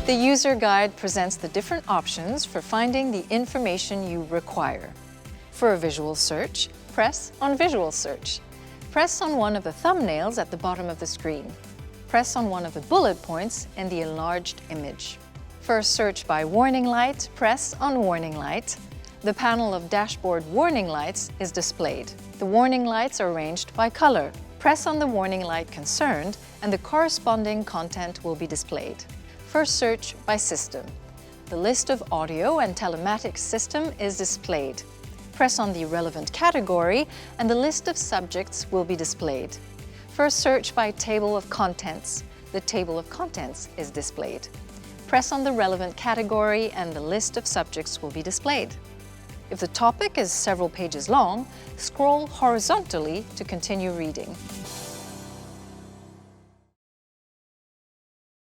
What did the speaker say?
The user guide presents the different options for finding the information you require. For a visual search, press on Visual Search. Press on one of the thumbnails at the bottom of the screen. Press on one of the bullet points in the enlarged image. For a search by warning light, press on Warning Light. The panel of dashboard warning lights is displayed. The warning lights are arranged by color. Press on the warning light concerned and the corresponding content will be displayed. First search by system. The list of audio and telematics system is displayed. Press on the relevant category and the list of subjects will be displayed. First search by table of contents. The table of contents is displayed. Press on the relevant category and the list of subjects will be displayed. If the topic is several pages long, scroll horizontally to continue reading.